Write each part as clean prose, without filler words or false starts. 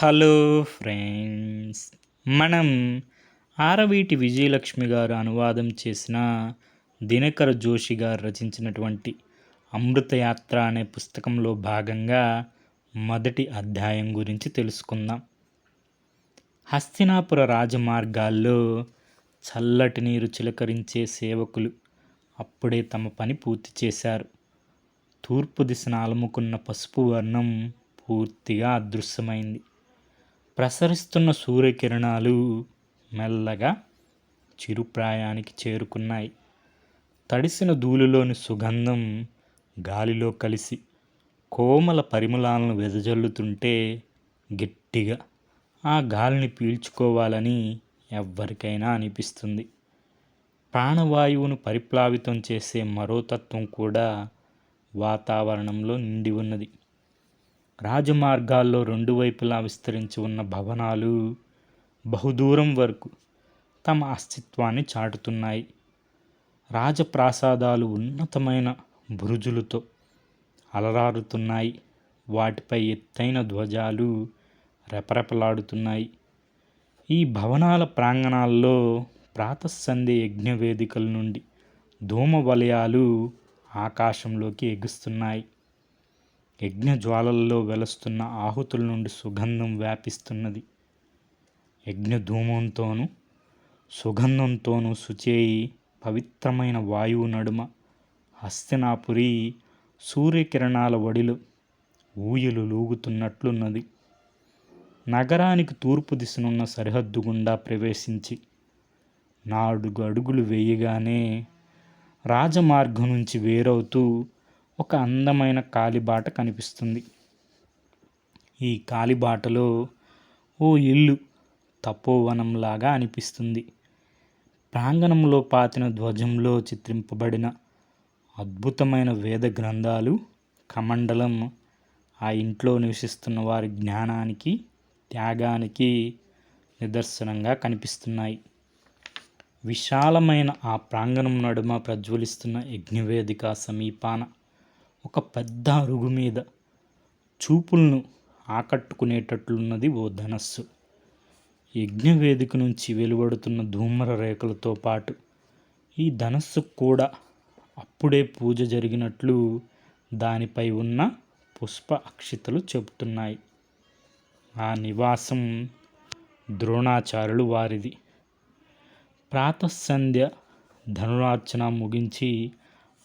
Hello friends. మనం ఆరవీటి విజయలక్ష్మి గారు అనువాదం చేసిన దినకర జోషి గారు రచించినటువంటి అమృతయాత్ర అనే పుస్తకంలో భాగంగా మొదటి అధ్యాయం గురించి తెలుసుకుందాం. హస్తినాపుర రాజమార్గాల్లో చల్లటి నీరు చిలకరించే సేవకులు అప్పుడే తమ పని పూర్తి చేశారు. తూర్పు దిశను అలుముకున్న పసుపు వర్ణం పూర్తిగా అదృశ్యమైంది. ప్రసరిస్తున్న సూర్యకిరణాలు మెల్లగా చిరుప్రాయానికి చేరుకున్నాయి. తడిసిన ధూళిలోని సుగంధం గాలిలో కలిసి కోమల పరిమళాలను వెదజల్లుతుంటే గట్టిగా ఆ గాలిని పీల్చుకోవాలని ఎవ్వరికైనా అనిపిస్తుంది. ప్రాణవాయువును పరిప్లావితం చేసే మరో తత్వం కూడా వాతావరణంలో నిండి ఉన్నది. రాజమార్గాల్లో రెండు వైపులా విస్తరించి ఉన్న భవనాలు బహుదూరం వరకు తమ అస్తిత్వాన్ని చాటుతున్నాయి. రాజప్రాసాదాలు ఉన్నతమైన బురుజులతో అలరారుతున్నాయి. వాటిపై ఎత్తైన ధ్వజాలు రెపరెపలాడుతున్నాయి. ఈ భవనాల ప్రాంగణాల్లో ప్రాతస్సంధ్య యజ్ఞవేదికల నుండి ధూమ వలయాలు ఆకాశంలోకి ఎగుస్తున్నాయి. యజ్ఞజ్వాలల్లో వెలుస్తున్న ఆహుతుల నుండి సుగంధం వ్యాపిస్తున్నది. యజ్ఞధూమంతోనూ సుగంధంతోనూ శుచేయి పవిత్రమైన వాయువు నడుమ హస్తినాపురి సూర్యకిరణాల వడిలో ఊయలు లూగుతున్నట్లున్నది. నగరానికి తూర్పు దిశనున్న సరిహద్దు గుండా ప్రవేశించి 4 అడుగులు వేయగానే రాజమార్గం నుంచి వేరవుతూ ఒక అందమైన కాలిబాట కనిపిస్తుంది. ఈ కాలిబాటలో ఓ ఇల్లు తపోవనంలాగా అనిపిస్తుంది. ప్రాంగణంలో పాతిన ధ్వజంలో చిత్రింపబడిన అద్భుతమైన వేద గ్రంథాలు, కమండలం ఆ ఇంట్లో నివసిస్తున్న వారి జ్ఞానానికి, త్యాగానికి నిదర్శనంగా కనిపిస్తున్నాయి. విశాలమైన ఆ ప్రాంగణం నడుమ ప్రజ్వలిస్తున్న యజ్ఞవేదిక సమీపాన ఒక పెద్ద అరుగు మీద చూపులను ఆకట్టుకునేటట్లున్నది ఓ ధనస్సు. యజ్ఞవేదిక నుంచి వెలువడుతున్న ధూమర రేఖలతో పాటు ఈ ధనస్సుకు కూడా అప్పుడే పూజ జరిగినట్లు దానిపై ఉన్న పుష్ప అక్షితలు చెబుతున్నాయి. ఆ నివాసం ద్రోణాచార్యులు వారిది. ప్రాతస్సంధ్య ధనురార్చన ముగించి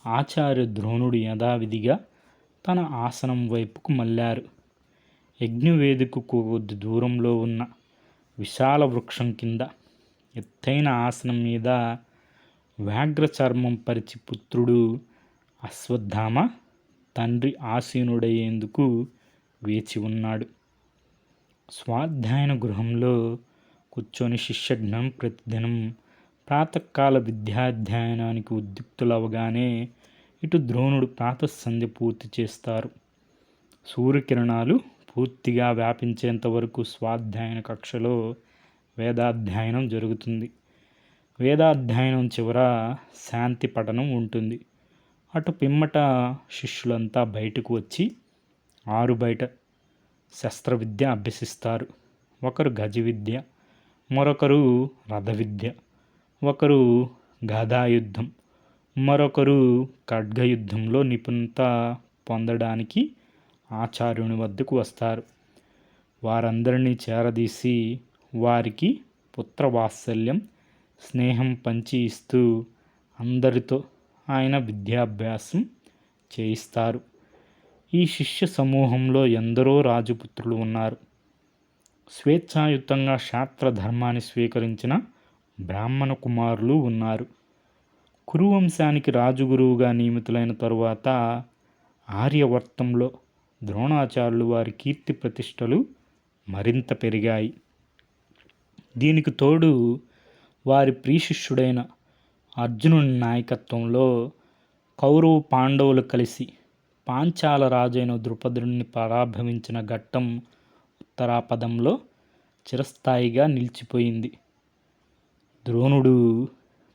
ఆచార్య ద్రోణుడు యథావిధిగా తన ఆసనం వైపుకు మళ్ళారు. యజ్ఞవేదికకు కొద్ది దూరంలో ఉన్న విశాల వృక్షం కింద ఎత్తైన ఆసనం మీద వ్యాఘ్ర చర్మం పరిచి పుత్రుడు అశ్వత్థామ తండ్రి ఆసీనుడయ్యేందుకు వేచి ఉన్నాడు. స్వాధ్యాయన గృహంలో కూర్చొని శిష్యగణం ప్రతిదినం ప్రాతకాల విద్యాధ్యయనానికి ఉద్యుక్తులవగానే ఇటు ద్రోణుడు ప్రాతస్సంధ్య పూర్తి చేస్తారు. సూర్యకిరణాలు పూర్తిగా వ్యాపించేంత వరకు స్వాధ్యాయన కక్షలో వేదాధ్యయనం జరుగుతుంది. వేదాధ్యయనం చివర శాంతి పఠనం ఉంటుంది. అటు పిమ్మట శిష్యులంతా బయటకు వచ్చి ఆరుబయట శస్త్రవిద్య అభ్యసిస్తారు. ఒకరు గజ విద్య, మరొకరు రథ విద్య, ఒకరు గదాయుద్ధం, మరొకరు ఖడ్గయుద్ధంలో నిపుణత పొందడానికి ఆచార్యుని వద్దకు వస్తారు. వారందరినీ చేరదీసి వారికి పుత్రవాత్సల్యం, స్నేహం పంచి ఇస్తూ అందరితో ఆయన విద్యాభ్యాసం చేయిస్తారు. ఈ శిష్య సమూహంలో ఎందరో రాజపుత్రులు ఉన్నారు. స్వేచ్ఛాయుతంగా శాస్త్రధర్మాన్ని స్వీకరించిన బ్రాహ్మణ కుమారులు ఉన్నారు. కురువంశానికి రాజగురువుగా నియమితులైన తరువాత ఆర్యవర్తంలో ద్రోణాచార్యులు వారి కీర్తి ప్రతిష్టలు మరింత పెరిగాయి. దీనికి తోడు వారి ప్రియశిష్యుడైన అర్జునుని నాయకత్వంలో కౌరవ పాండవులు కలిసి పాంచాల రాజైన ద్రుపదుడిని పరాభవించిన ఘట్టం ఉత్తరాపదంలో చిరస్థాయిగా నిలిచిపోయింది. ద్రోణుడు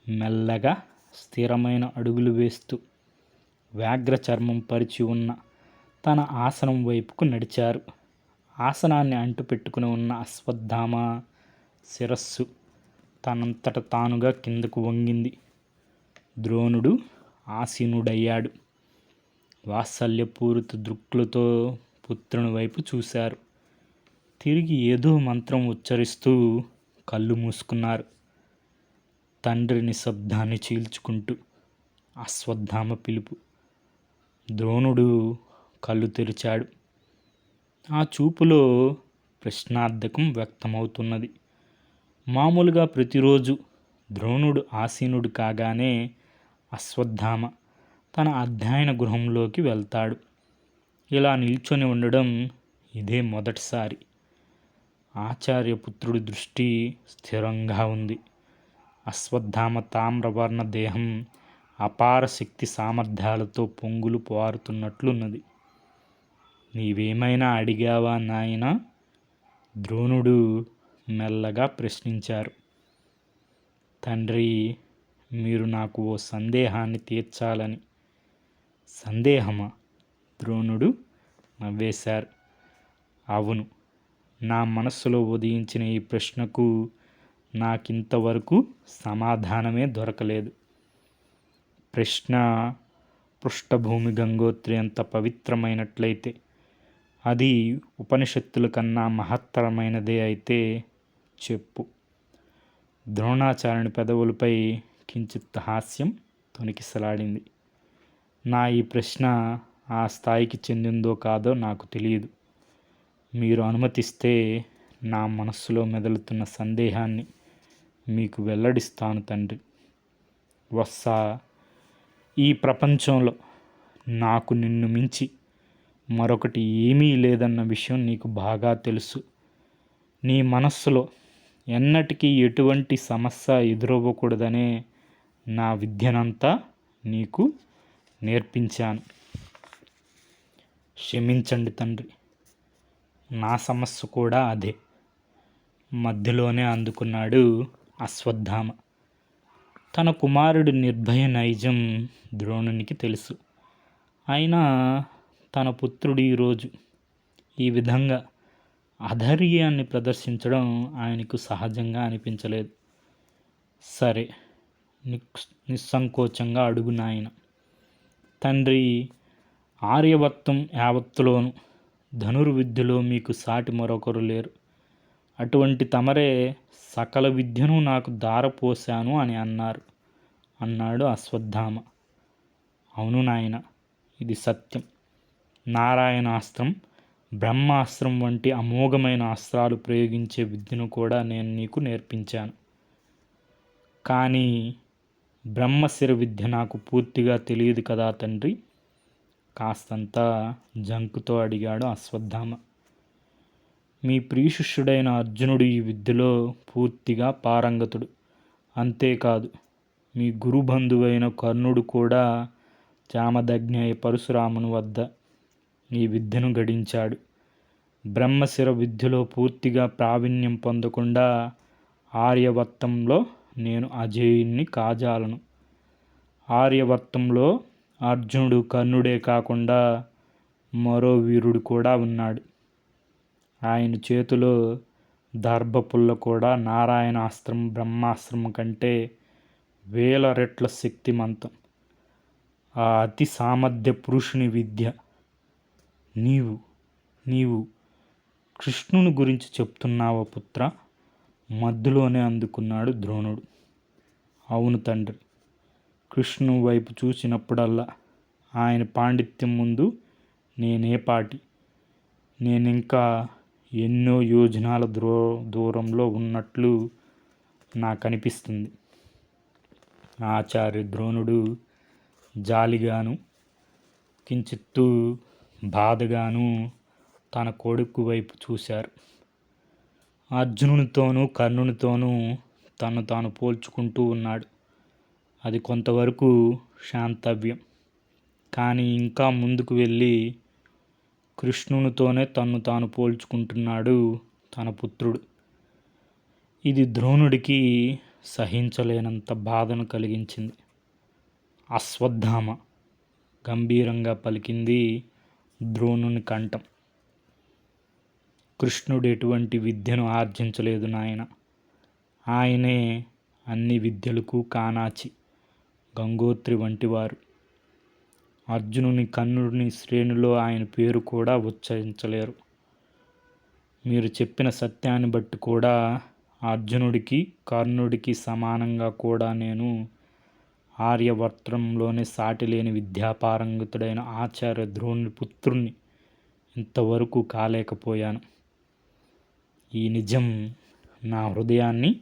మెల్లగా స్థిరమైన అడుగులు వేస్తూ వ్యాఘ్ర చర్మం పరిచి ఉన్న తన ఆసనం వైపుకు నడిచారు. ఆసనాన్ని అంటుపెట్టుకుని ఉన్న అశ్వత్థామ శిరస్సు తనంతట తానుగా కిందకు వంగింది. ద్రోణుడు ఆసీనుడయ్యాడు. వాత్సల్యపూరిత దృక్కులతో పుత్రుని వైపు చూశారు. తిరిగి ఏదో మంత్రం ఉచ్చరిస్తూ కళ్ళు మూసుకున్నారు. తండ్రి నిశ్శబ్దాన్ని చీల్చుకుంటూ అశ్వత్థామ పిలుపు. ద్రోణుడు కళ్ళు తెరిచాడు. ఆ చూపులో ప్రశ్నార్థకం వ్యక్తమవుతున్నది. మామూలుగా ప్రతిరోజు ద్రోణుడు ఆసీనుడు కాగానే అశ్వత్థామ తన అధ్యయన గృహంలోకి వెళ్తాడు. ఇలా నిల్చొని ఉండడం ఇదే మొదటిసారి. ఆచార్యపుత్రుడి దృష్టి స్థిరంగా ఉంది. అశ్వత్థామ తామ్రవర్ణ దేహం అపార శక్తి సామర్థ్యాలతో పొంగులు పారుతున్నట్లున్నది. నీవేమైనా అడిగావా నాయనా? ద్రోణుడు మెల్లగా ప్రశ్నించారు. తండ్రి, మీరు నాకు ఓ సందేహాన్ని తీర్చాలని. సందేహమా? ద్రోణుడు నవ్వేశారు. అవును, నా మనస్సులో ఉదయించిన ఈ ప్రశ్నకు నాకింతవరకు సమాధానమే దొరకలేదు. ప్రశ్న పృష్ఠభూమి గంగోత్రి అంత పవిత్రమైనట్లయితే, అది ఉపనిషత్తుల కన్నా మహత్తరమైనదే అయితే చెప్పు. ద్రోణాచార్యుని పెదవులపై కించిత్ హాస్యం తొణికిసలాడింది. నా ఈ ప్రశ్న ఆ స్థాయికి చెందిందో కాదో నాకు తెలియదు. మీరు అనుమతిస్తే నా మనస్సులో మెదులుతున్న సందేహాన్ని మీకు వెల్లడిస్తాను తండ్రి. వత్సా, ఈ ప్రపంచంలో నాకు నిన్ను మించి మరొకటి ఏమీ లేదన్న విషయం నీకు బాగా తెలుసు. నీ మనస్సులో ఎన్నటికీ ఎటువంటి సమస్య ఎదురవ్వకూడదనే నా విద్యనంతా నీకు నేర్పించాను. క్షమించండి తండ్రి, నా సమస్య కూడా అదే. మధ్యలోనే అందుకున్నాడు అశ్వత్థామ. తన కుమారుడి నిర్భయ నైజం ద్రోణునికి తెలుసు. అయినా తన పుత్రుడు ఈరోజు ఈ విధంగా అధైర్యాన్ని ప్రదర్శించడం ఆయనకు సహజంగా అనిపించలేదు. సరే, నిస్సంకోచంగా అడుగు నాయన. తండ్రి, ఆర్యవర్తం యావత్తులోను ధనుర్విద్యలో మీకు సాటి మరొకరు లేరు. అటువంటి తమరే సకల విద్యను నాకు ధారపోశాను అని అన్నాడు అశ్వత్థామ. అవును నాయన, ఇది సత్యం. నారాయణాస్త్రం, బ్రహ్మాస్త్రం వంటి అమోఘమైన అస్త్రాలు ప్రయోగించే విద్యను కూడా నేను నీకు నేర్పించాను. కానీ బ్రహ్మశిర విద్య నాకు పూర్తిగా తెలియదు కదా తండ్రి? కాస్తంత జంకుతో అడిగాడు అశ్వత్థామ. మీ ప్రియశిష్యుడైన అర్జునుడు ఈ విద్యలో పూర్తిగా పారంగతుడు. అంతేకాదు, మీ గురుబంధువైన కర్ణుడు కూడా జామదగ్నేయ పరశురాముని వద్ద ఈ విద్యను గడించాడు. బ్రహ్మశిర విద్యలో పూర్తిగా ప్రావీణ్యం పొందకుండా ఆర్యవర్తంలో నేను అజేయుణ్ణి కాజాలను. ఆర్యవర్తంలో అర్జునుడు కర్ణుడే కాకుండా మరో వీరుడు కూడా ఉన్నాడు. ఆయన చేతిలో దర్భపుల్ల కూడా నారాయణాస్త్రం, బ్రహ్మాస్త్రం కంటే వేల రెట్ల శక్తిమంతం. ఆ అతి సామర్థ్య పురుషుని విద్య. నీవు కృష్ణుని గురించి చెప్తున్నావా పుత్ర? మధ్యలోనే అందుకున్నాడు ద్రోణుడు. అవును తండ్రి, కృష్ణు వైపు చూసినప్పుడల్లా ఆయన పాండిత్యం ముందు నేనేపాటి. నేనింకా ఎన్నో యోజనాల దూరంలో ఉన్నట్లు నాకు అనిపిస్తుంది. ఆచార్య ద్రోణుడు జాలిగాను కించిత్తు బాధగాను తన కొడుకు వైపు చూశారు. అర్జునునితోనూ కర్ణునితోనూ తను తాను పోల్చుకుంటూ ఉన్నాడు. అది కొంతవరకు శాంతవ్యం. కానీ ఇంకా ముందుకు వెళ్ళి కృష్ణునితోనే తన్ను తాను పోల్చుకుంటున్నాడు తన పుత్రుడు. ఇది ద్రోణుడికి సహించలేనంత బాధను కలిగించింది. అశ్వత్థామ, గంభీరంగా పలికింది ద్రోణుని కంఠం. కృష్ణుడు ఎటువంటి విద్యను ఆర్జించలేదు నాయన. ఆయనే అన్ని విద్యలకు కానాచి, గంగోత్రి వంటివారు. అర్జునుని కర్ణుని శ్రేణిలో ఆయన పేరు కూడా ఉచ్చరించలేరు. మీరు చెప్పిన సత్యాన్ని బట్టి కూడా అర్జునుడికి కర్ణుడికి సమానంగా కూడా నేను ఆర్యవర్తంలోనే సాటిలేని విద్యాపారంగతుడైన ఆచార్య ద్రోణుని పుత్రుణ్ణి ఇంతవరకు కాలేకపోయాను. ఈ నిజం నా హృదయాన్ని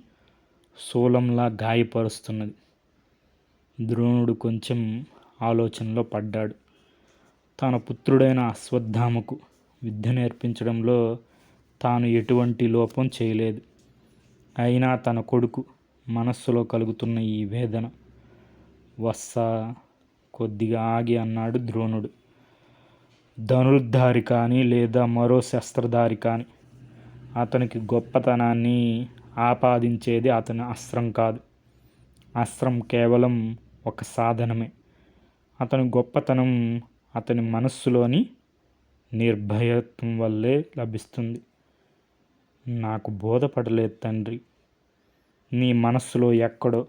శూలంలా గాయపరుస్తున్నది. ద్రోణుడు కొంచెం ఆలోచనలో పడ్డాడు. తన పుత్రుడైన అశ్వత్థామకు విద్య నేర్పించడంలో తాను ఎటువంటి లోపం చేయలేదు. అయినా తన కొడుకు మనస్సులో కలుగుతున్న ఈ వేదన. వస్సా కొద్దిగా ఆగి అన్నాడు ద్రోణుడు. ధనుర్ధారి కానీ లేదా మరో శస్త్రధారి కానీ అతనికి గొప్పతనాన్ని ఆపాదించేది అతని అస్త్రం కాదు. అస్త్రం కేవలం ఒక సాధనమే. అతని గొప్పతనం అతని మనస్సులోని నిర్భయత్వం వల్లే లభిస్తుంది. నాకు బోధపడలేదు తండ్రి. నీ మనస్సులో ఎక్కడో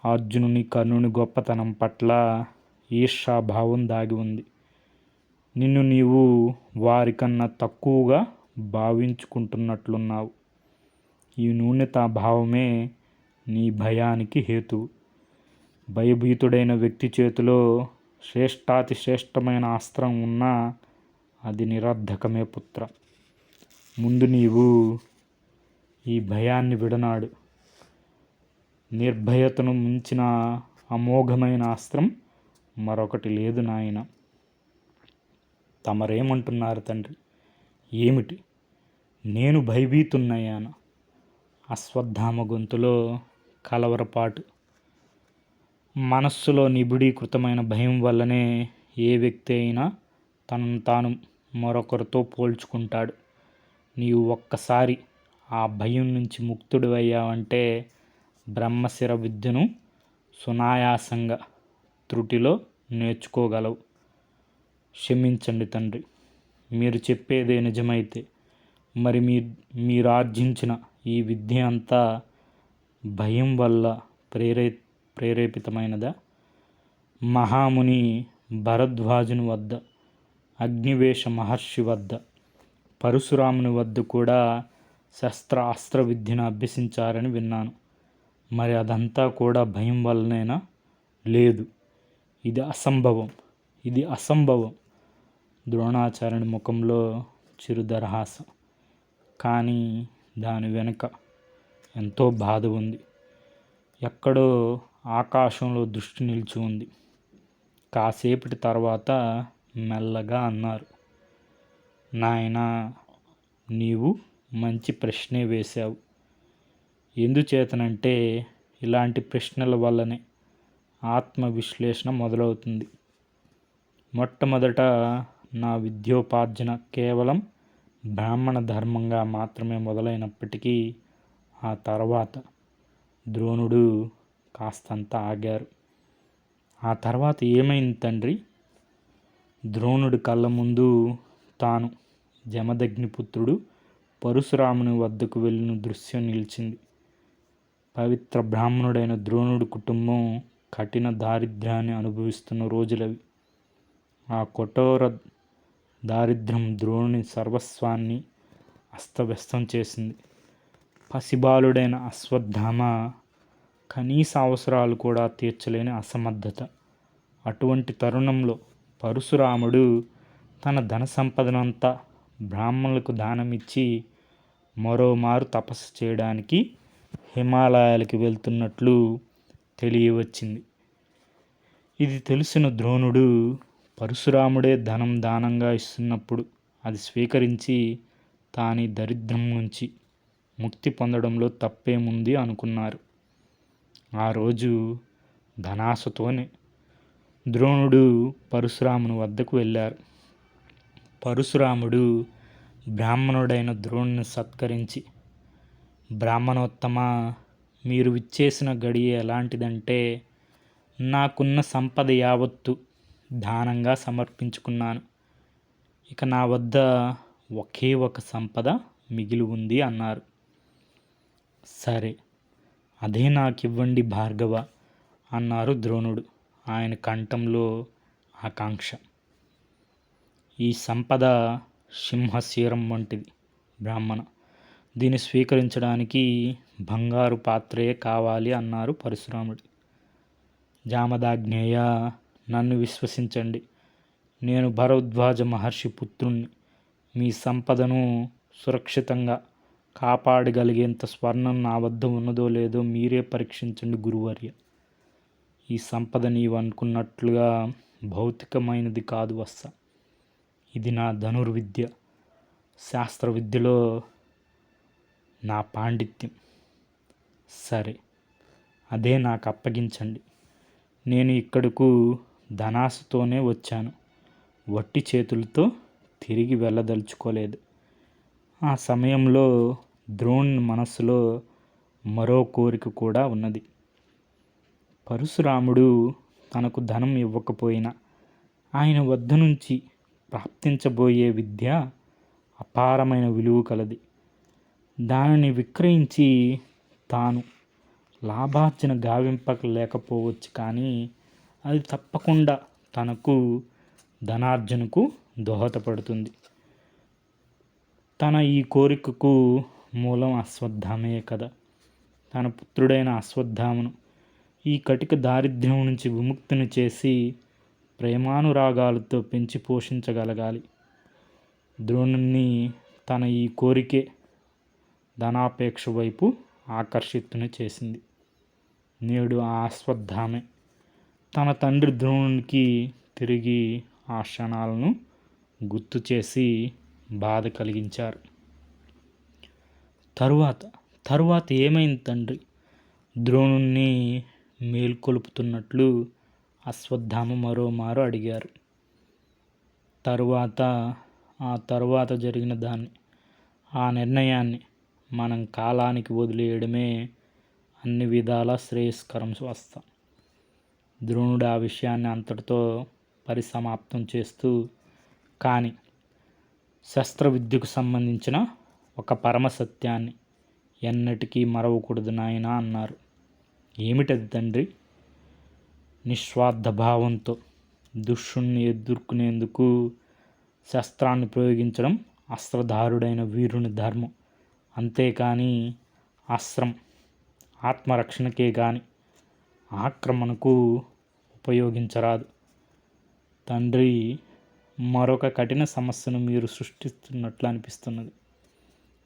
అర్జునుని కర్ణుని గొప్పతనం పట్ల ఈర్ష్యాభావం దాగి ఉంది. నిన్ను నీవు వారికన్నా తక్కువగా భావించుకుంటున్నట్లున్నావు. ఈ న్యూనతాభావమే నీ భయానికి హేతువు. భయభీతుడైన వ్యక్తి చేతిలో శ్రేష్టాతి శ్రేష్టమైన అస్త్రం ఉన్నా అది నిరర్ధకమే పుత్ర. ముందు నీవు ఈ భయాన్ని విడనాడు. నిర్భయతను మించిన అమోఘమైన అస్త్రం మరొకటి లేదు నాయన. తమరేమంటున్నారు తండ్రి? ఏమిటి? నేను భయభీతున్నయ్యాను. అశ్వత్థామ గొంతులో కలవరపాటు. మనస్సులో నిబిడీకృతమైన భయం వల్లనే ఏ వ్యక్తి అయినా తనను తాను మరొకరితో పోల్చుకుంటాడు. నీవు ఒక్కసారి ఆ భయం నుంచి ముక్తుడు అయ్యావంటే బ్రహ్మశిర విద్యను సునాయాసంగా త్రుటిలో నేర్చుకోగలవు. క్షమించండి తండ్రి. మీరు చెప్పేదే నిజమైతే మరి మీరు ఆర్జించిన ఈ విద్య అంతా భయం వల్ల ప్రేరేపితమైనదా? మహాముని భరద్వాజుని వద్ద, అగ్నివేశ మహర్షి వద్ద, పరశురాముని వద్ద కూడా అస్త్ర విద్యను అభ్యసించారని విన్నాను. మరి అదంతా కూడా భయం వల్లనేనా? లేదు, ఇది అసంభవం. ద్రోణాచార్యుని ముఖంలో చిరుదరహాసం. కానీ దాని వెనుక ఎంతో బాధ ఉంది. ఎక్కడో ఆకాశంలో దృష్టి నిలిచి ఉంది. కాసేపటి తర్వాత మెల్లగా అన్నారు. నాయనా, నీవు మంచి ప్రశ్నే వేశావు. ఎందుచేతనంటే ఇలాంటి ప్రశ్నల వల్లనే ఆత్మవిశ్లేషణ మొదలవుతుంది. మొట్టమొదట నా విద్యోపార్జన కేవలం బ్రాహ్మణ ధర్మంగా మాత్రమే మొదలైనప్పటికీ ఆ తర్వాత ద్రోణుడు కాస్తంత ఆగారు. ఆ తర్వాత ఏమైంది తండ్రి? ద్రోణుడి కళ్ళ ముందు తాను జమదగ్నిపుత్రుడు పరశురాముని వద్దకు వెళ్ళిన దృశ్యం నిలిచింది. పవిత్ర బ్రాహ్మణుడైన ద్రోణుడి కుటుంబం కఠిన దారిద్ర్యాన్ని అనుభవిస్తున్న రోజులవి. ఆ కఠోర దారిద్ర్యం ద్రోణుని సర్వస్వాన్ని అస్తవ్యస్తం చేసింది. పసిబాలుడైన అశ్వత్థామ కనీస అవసరాలు కూడా తీర్చలేని అసమర్థత. అటువంటి తరుణంలో పరశురాముడు తన ధన సంపదనంతా బ్రాహ్మణులకు దానమిచ్చి మరోమారు తపస్సు చేయడానికి హిమాలయాలకి వెళ్తున్నట్లు తెలియవచ్చింది. ఇది తెలిసిన ద్రోణుడు పరశురాముడే ధనం దానంగా ఇస్తున్నప్పుడు అది స్వీకరించి తాని దరిద్రం నుంచి ముక్తి పొందడంలో తప్పేముంది అనుకున్నారు. ఆ రోజు ధనాశతోనే ద్రోణుడు పరశురాముని వద్దకు వెళ్ళారు. పరశురాముడు బ్రాహ్మణుడైన ద్రోణుని సత్కరించి, బ్రాహ్మణోత్తమ, మీరు విచ్చేసిన గడియ ఎలాంటిదంటే నాకున్న సంపద యావత్తు దానంగా సమర్పించుకున్నాను. ఇక నా వద్ద ఒకే ఒక సంపద మిగిలి ఉంది అన్నారు. సరే, అదే నాకివ్వండి భార్గవ అన్నారు ద్రోణుడు. ఆయన కంఠంలో ఆకాంక్ష. ఈ సంపద సింహశీరం వంటిది బ్రాహ్మణ. దీన్ని స్వీకరించడానికి బంగారు పాత్రే కావాలి అన్నారు పరశురాముడు. జామదాగ్నేయ, నన్ను విశ్వసించండి. నేను భరద్వాజ మహర్షి పుత్రుణ్ణి. మీ సంపదను సురక్షితంగా కాపాడగలిగేంత స్వర్ణం నా వద్ద ఉన్నదో లేదో మీరే పరీక్షించండి గురువర్య. ఈ సంపద నీవు అనుకున్నట్లుగా భౌతికమైనది కాదు వత్స. ఇది నా ధనుర్విద్య, శాస్త్ర విద్యలో నా పాండిత్యం. సరే, అదే నాకు అప్పగించండి. నేను ఇక్కడకు ధనాశతోనే వచ్చాను, వట్టి చేతులతో తిరిగి వెళ్ళదలుచుకోలేదు. ఆ సమయంలో ద్రోణుని మనస్సులో మరో కోరిక కూడా ఉన్నది. పరశురాముడు తనకు ధనం ఇవ్వకపోయినా ఆయన వద్ద నుంచి ప్రాప్తించబోయే విద్య అపారమైన విలువ కలది. దానిని విక్రయించి తాను లాభార్జన గావింపలేకపోవచ్చు, కానీ అది తప్పకుండా తనకు ధనార్జనకు దోహదపడుతుంది. తన ఈ కోరికకు మూలం అశ్వత్థామే కదా. తన పుత్రుడైన అశ్వత్థామను ఈ కటిక దారిద్ర్యం నుంచి విముక్తిని చేసి ప్రేమానురాగాలతో పెంచి పోషించగలగాలి. ద్రోణుణ్ణి తన ఈ కోరికే ధనాపేక్ష వైపు ఆకర్షితుని చేసింది. నేడు ఆ అశ్వత్థామే తన తండ్రి ద్రోణునికి తిరిగి ఆ క్షణాలను గుర్తు చేసి బాధ కలిగించారు. తరువాత ఏమైంది తండ్రి? ద్రోణుణ్ణి మేల్కొలుపుతున్నట్లు అశ్వత్థామ మరోమారు అడిగారు. తరువాత జరిగిన దాన్ని, ఆ నిర్ణయాన్ని మనం కాలానికి వదిలేయడమే అన్ని విధాలా శ్రేయస్కరం వస్తాం. ద్రోణుడు ఆ విషయాన్ని అంతటితో పరిసమాప్తం చేస్తూ, కానీ శస్త్రవిద్యకు సంబంధించిన ఒక పరమ సత్యాన్ని ఎన్నటికీ మరవకూడదు నాయనా అన్నారు. ఏమిటది తండ్రి? నిస్వార్థ భావంతో దుష్టుణ్ణి ఎదుర్కొనేందుకు శస్త్రాన్ని ప్రయోగించడం అస్త్రధారుడైన వీరుని ధర్మం. అంతేకాని అస్త్రం ఆత్మరక్షణకే గాని ఆక్రమణకు ఉపయోగించరాదు. తండ్రి, మరొక కఠిన సమస్యను మీరు సృష్టిస్తున్నట్లు అనిపిస్తున్నది.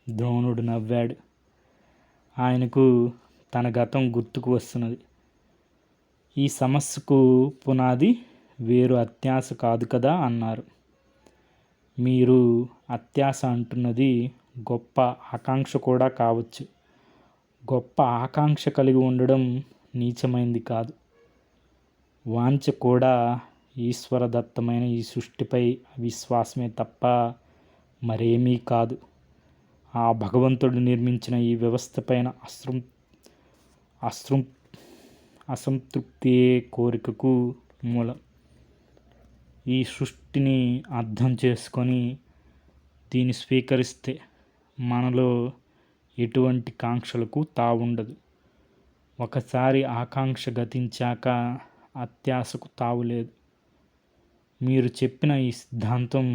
ద్రోణుడు నవ్వాడు. ఆయనకు తన గతం గుర్తుకు వస్తున్నది. ఈ సమస్యకు పునాది వేరు అత్యాశ కాదు కదా అన్నారు. మీరు అత్యాశ అంటున్నది గొప్ప ఆకాంక్ష కూడా కావచ్చు. గొప్ప ఆకాంక్ష కలిగి ఉండడం నీచమైంది కాదు. వాంఛ కూడా ఈశ్వరదత్తమైన ఈ సృష్టిపై విశ్వాసమే తప్ప మరేమీ కాదు. ఆ భగవంతుడు నిర్మించిన ఈ వ్యవస్థపైన అసంతృప్తియే కోరికకు మూలం. ఈ సృష్టిని అర్థం చేసుకొని దీన్ని స్వీకరిస్తే మనలో ఎటువంటి కాంక్షలకు తావుండదు. ఒకసారి ఆకాంక్ష గతించాక అత్యాశకు తావులేదు. మీరు చెప్పిన ఈ సిద్ధాంతం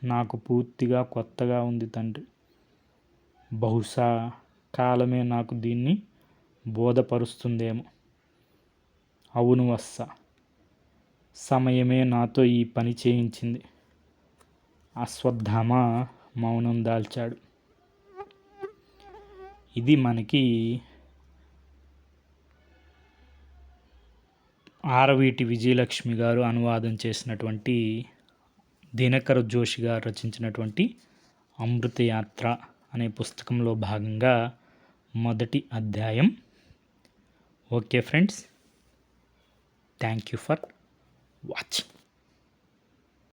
నాకు పూర్తిగా కొత్తగా ఉంది తండ్రి. బహుశా కాలమే నాకు దీన్ని బోధపరుస్తుందేమో. అవును వత్స, సమయమే నాతో ఈ పని చేయించింది. అశ్వత్థామ మౌనం దాల్చాడు. ఇది మనకి ఆరవీటి విజయలక్ష్మి గారు అనువాదం చేసినటువంటి, దినకర జోషి గారు రచించినటువంటి అమృతయాత్ర అనే పుస్తకంలో భాగంగా మొదటి అధ్యాయం. Okay friends, thank you for watching.